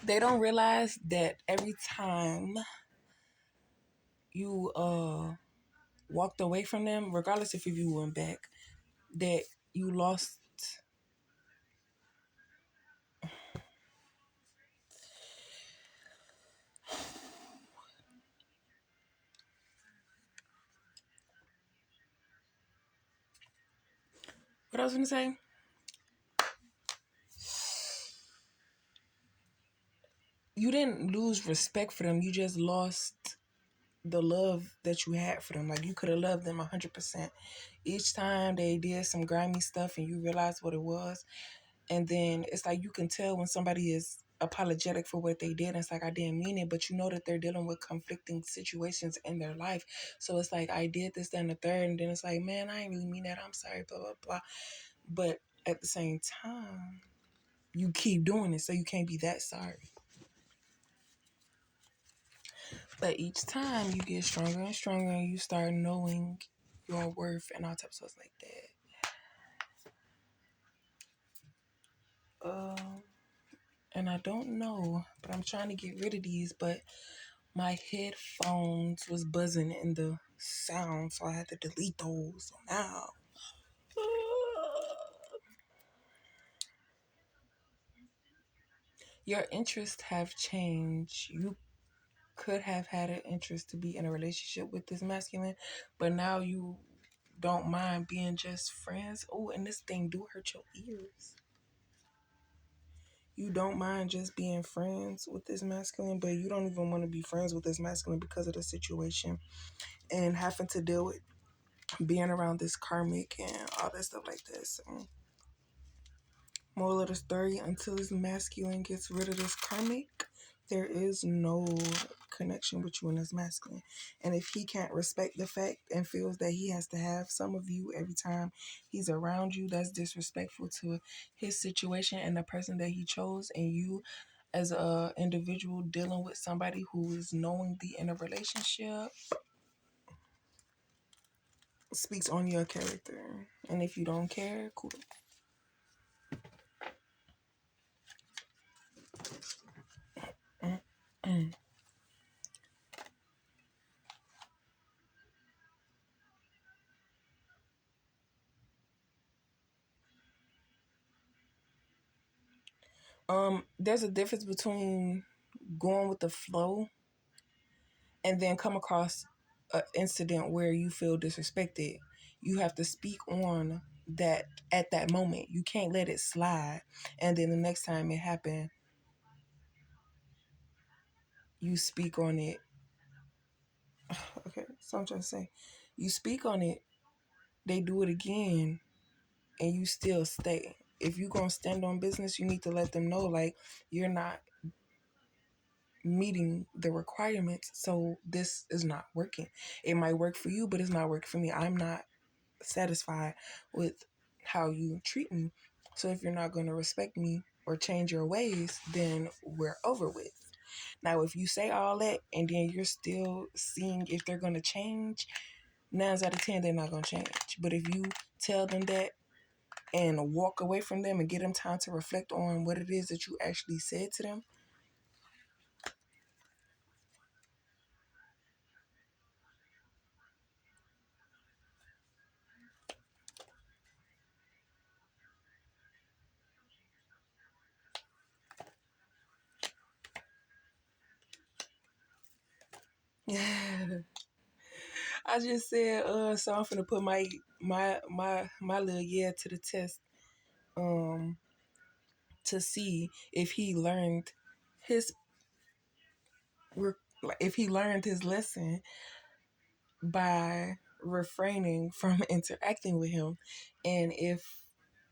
They don't realize that every time you walked away from them, regardless if you went back, that you lost. What I was gonna say? You didn't lose respect for them. You just lost the love that you had for them. Like you could have loved them 100%. Each time they did some grimy stuff and you realized what it was, and then it's like you can tell when somebody is apologetic for what they did. It's like I didn't mean it, but you know that they're dealing with conflicting situations in their life. So it's like I did this, then the third, and then it's like, man, I ain't really mean that. I'm sorry, blah blah blah. But at the same time, you keep doing it, so you can't be that sorry. But each time you get stronger and stronger, and you start knowing your worth and all types of stuff like that. And I don't know, but I'm trying to get rid of these, but my headphones was buzzing in the sound, so I had to delete those. So now, your interests have changed. You could have had an interest to be in a relationship with this masculine, but now you don't mind being just friends. Oh, and this thing do hurt your ears. You don't mind just being friends with this masculine, but you don't even want to be friends with this masculine because of the situation and having to deal with being around this karmic and all that stuff like this. So, moral of the story, until this masculine gets rid of this karmic, there is no connection with you and this masculine. And if he can't respect the fact and feels that he has to have some of you every time he's around you, that's disrespectful to his situation and the person that he chose, and you as a individual dealing with somebody who is knowingly in a relationship, speaks on your character. And if you don't care, cool. There's a difference between going with the flow and then come across an incident where you feel disrespected. You have to speak on that at that moment. You can't let it slide. And then the next time it happened, you speak on it. Okay, so I'm trying to say, you speak on it, they do it again, and you still stay. If you're going to stand on business, you need to let them know, like, you're not meeting the requirements, so this is not working. It might work for you, but it's not working for me. I'm not satisfied with how you treat me. So if you're not going to respect me or change your ways, then we're over with. Now, if you say all that and then you're still seeing if they're going to change, 9 out of 10, they're not going to change. But if you tell them that and walk away from them and get them time to reflect on what it is that you actually said to them. I just said, so I'm finna put my little yeah to the test, um, to see if he learned his if he learned his lesson by refraining from interacting with him, and if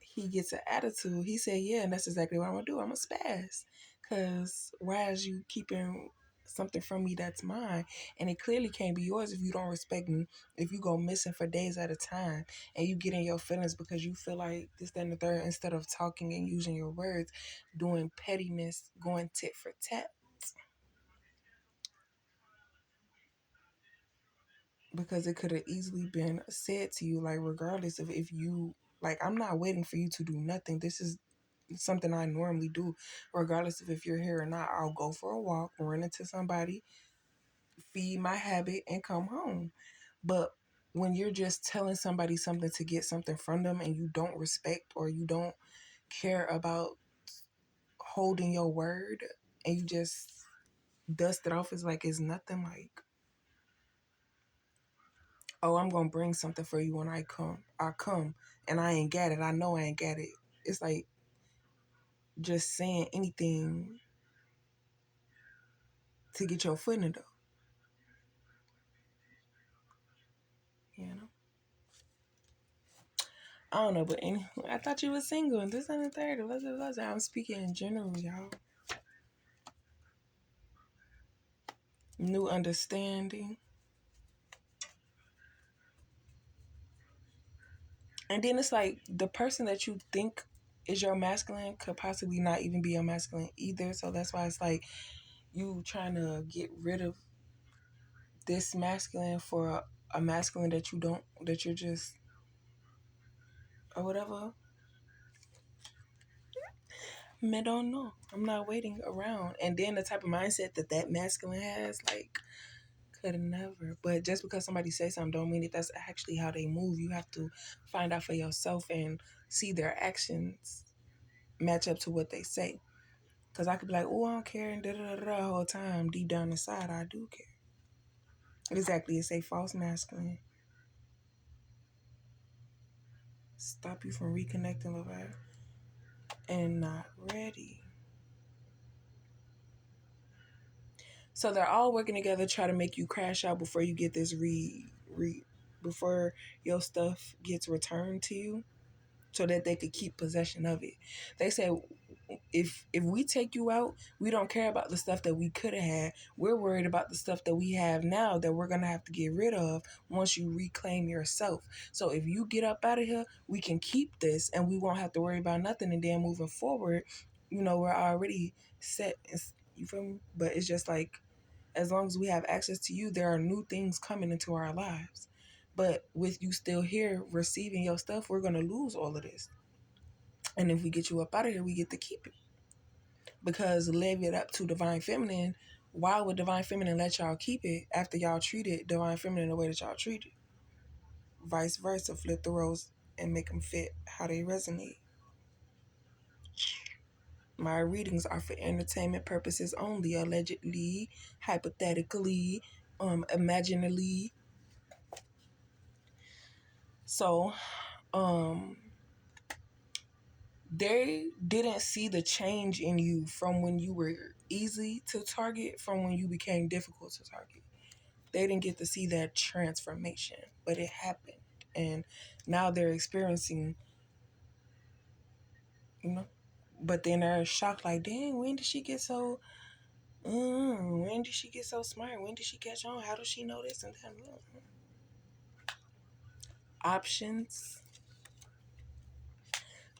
he gets an attitude, he said, yeah, and that's exactly what I'm gonna do. I'm gonna spaz, cause why is you keeping something from me that's mine, and it clearly can't be yours if you don't respect me. If you go missing for days at a time and you get in your feelings because you feel like this, that, and the third, instead of talking and using your words, doing pettiness, going tit for tat, because it could have easily been said to you, like, regardless of if you, like, I'm not waiting for you to do nothing. This is something I normally do, regardless of if you're here or not. I'll go for a walk, run into somebody, feed my habit, and come home. But when you're just telling somebody something to get something from them and you don't respect or you don't care about holding your word and you just dust it off, it's like it's nothing. Like, oh, I'm gonna bring something for you when I come. I come and I ain't got it. I know I ain't got it. It's like just saying anything to get your foot in the door. You know? I don't know, but anyway, I thought you was single and this and the third. I'm speaking in general, y'all. New understanding. And then it's like the person that you think is your masculine could possibly not even be your masculine either. So that's why it's like you trying to get rid of this masculine for a masculine that you don't, that you're just, or whatever. I don't know. I'm not waiting around. And then the type of mindset that that masculine has, like, could never. But just because somebody says something don't mean that that's actually how they move. You have to find out for yourself and see their actions match up to what they say. Because I could be like, oh, I don't care, and da-da-da-da the whole time. Deep down inside, I do care. Exactly. It's a false masculine. Stop you from reconnecting with her and not ready. So they're all working together to try to make you crash out before you get this before your stuff gets returned to you, so that they could keep possession of it. They say if we take you out, we don't care about the stuff that we could have had. We're worried about the stuff that we have now that we're gonna have to get rid of once you reclaim yourself. So if you get up out of here, we can keep this and we won't have to worry about nothing. And then moving forward, we're already set. You feel me? But it's just like, as long as we have access to you, there are new things coming into our lives. But with you still here receiving your stuff, we're going to lose all of this. And if we get you up out of here, we get to keep it. Because leave it up to Divine Feminine. Why would Divine Feminine let y'all keep it after y'all treated Divine Feminine the way that y'all treated? Vice versa, flip the roles and make them fit how they resonate. My readings are for entertainment purposes only, allegedly, hypothetically, imaginally. So, they didn't see the change in you from when you were easy to target from when you became difficult to target. They didn't get to see that transformation, but it happened. And now they're experiencing, you know, but then they're shocked like, dang, when did she get so, when did she get so smart? When did she catch on? How does she know this and that? Options,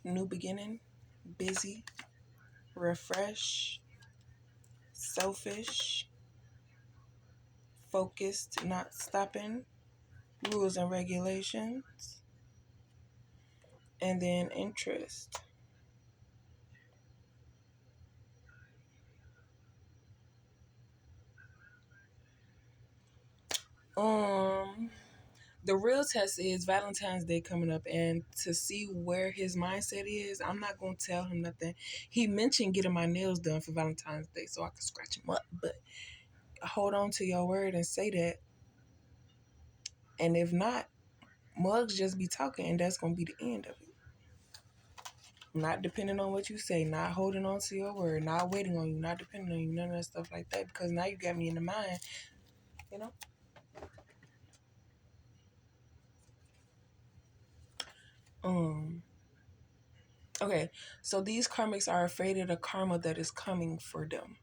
new beginning, busy, refresh, selfish, focused, not stopping, rules and regulations, and then interest. Um, the real test is Valentine's Day coming up, and to see where his mindset is, I'm not gonna tell him nothing. He mentioned getting my nails done for Valentine's Day so I can scratch him up, but hold on to your word and say that. And if not, mugs just be talking, and that's gonna be the end of it. Not depending on what you say, not holding on to your word, not waiting on you, not depending on you, none of that stuff like that. Because now you got me in the mind, you know. Um. Okay, so these karmics are afraid of the karma that is coming for them.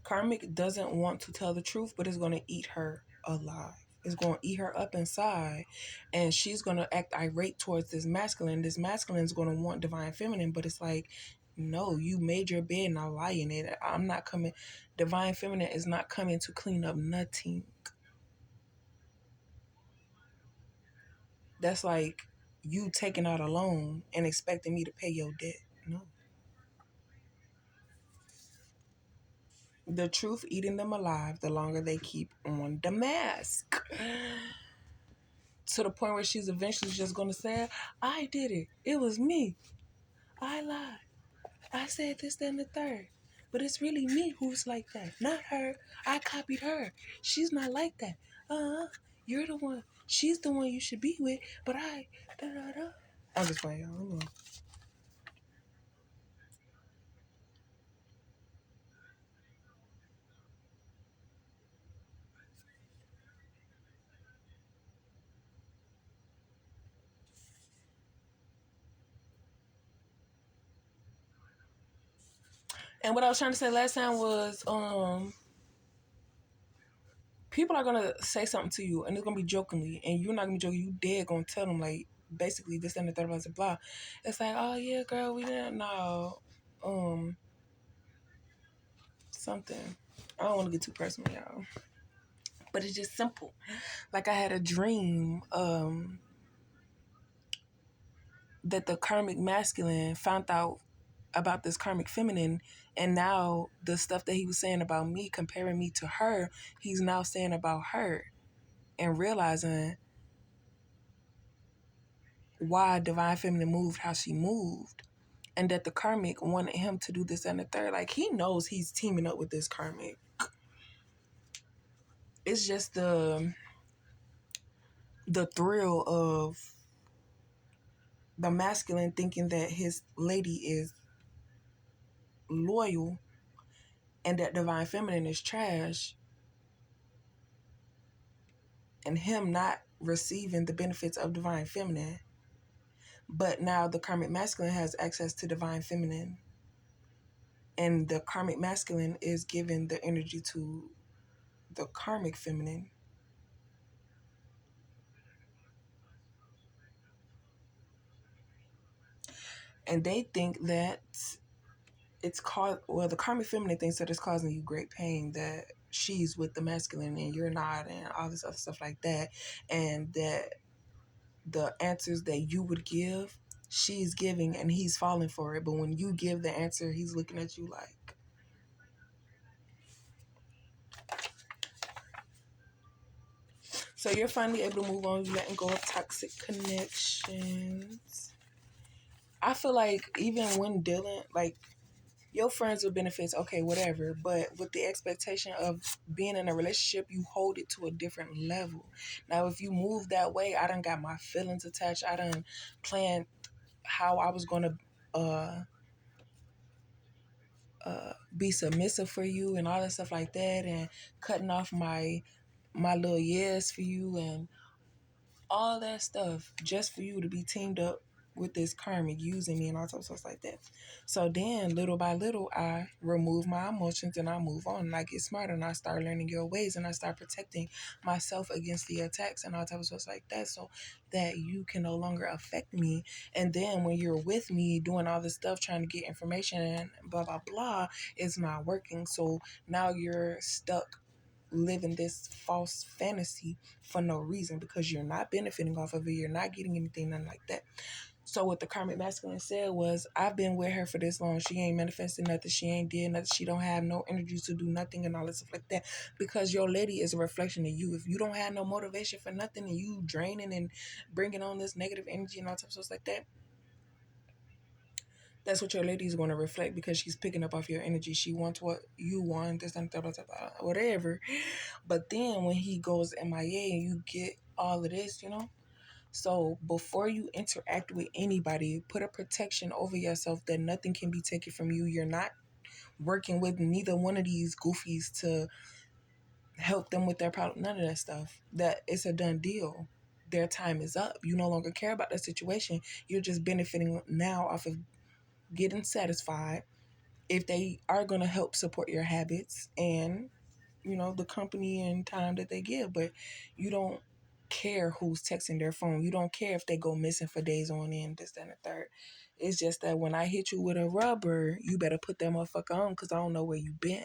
Karmic doesn't want to tell the truth, but it's going to eat her alive. It's going to eat her up inside, and she's going to act irate towards this masculine. This masculine is going to want divine feminine, but it's like, no, you made your bed, now lie in it. I'm not coming. Divine feminine is not coming to clean up nothing. That's like you taking out a loan and expecting me to pay your debt. No. The truth eating them alive the longer they keep on the mask. To the point where she's eventually just going to say, I did it. It was me. I lied. I said this, then the third. But it's really me who's like that, not her. I copied her. She's not like that. You're the one. She's the one you should be with, but I. Da, da, da. I'm just playing, y'all. And what I was trying to say last time was, people are gonna say something to you, and it's gonna be jokingly, and you're not gonna be joking. You dead gonna tell them like basically this and the third, blah blah blah. It's like, oh yeah, girl, we didn't know, something. I don't want to get too personal, y'all, but it's just simple. Like I had a dream, that the karmic masculine found out about this karmic feminine, and now the stuff that he was saying about me, comparing me to her, he's now saying about her, and realizing why divine feminine moved how she moved, and that the karmic wanted him to do this and the third. Like he knows he's teaming up with this karmic. It's just the thrill of the masculine thinking that his lady is loyal and that divine feminine is trash, and him not receiving the benefits of divine feminine. But now the karmic masculine has access to divine feminine, and the karmic masculine is giving the energy to the karmic feminine. And they think that it's called, well, the karmic feminine thinks that it's causing you great pain, that she's with the masculine and you're not, and all this other stuff like that, and that the answers that you would give, she's giving and he's falling for it. But when you give the answer, he's looking at you like. So you're finally able to move on, letting go of toxic connections. I feel like even when dealing, like, your friends with benefits, okay, whatever. But with the expectation of being in a relationship, you hold it to a different level. Now, if you move that way, I done got my feelings attached. I done planned how I was going to be submissive for you and all that stuff like that, and cutting off my little yes for you and all that stuff just for you to be teamed up with this karmic using me and all sorts of stuff like that. So then little by little I remove my emotions and I move on and I get smarter and I start learning your ways and I start protecting myself against the attacks and all types of stuff like that, so that you can no longer affect me. And then when you're with me doing all this stuff trying to get information and blah blah blah, it's not working. So now you're stuck living this false fantasy for no reason, because you're not benefiting off of it. You're not getting anything, nothing like that. So what the karmic masculine said was, I've been with her for this long. She ain't manifested nothing. She ain't did nothing. She don't have no energy to do nothing and all this stuff like that. Because your lady is a reflection of you. If you don't have no motivation for nothing and you draining and bringing on this negative energy and all types of stuff like that, that's what your lady is going to reflect, because she's picking up off your energy. She wants what you want, this and that, whatever. But then when he goes MIA and you get all of this, so before you interact with anybody, put a protection over yourself that nothing can be taken from you. You're not working with neither one of these goofies to help them with their problem. None of that stuff. That it's a done deal. Their time is up. You no longer care about the situation. You're just benefiting now off of getting satisfied if they are going to help support your habits and the company and time that they give. But you don't care who's texting their phone. You don't care if they go missing for days on end, this, that, and the third. It's just that when I hit you with a rubber, you better put that motherfucker on, because I don't know where you been.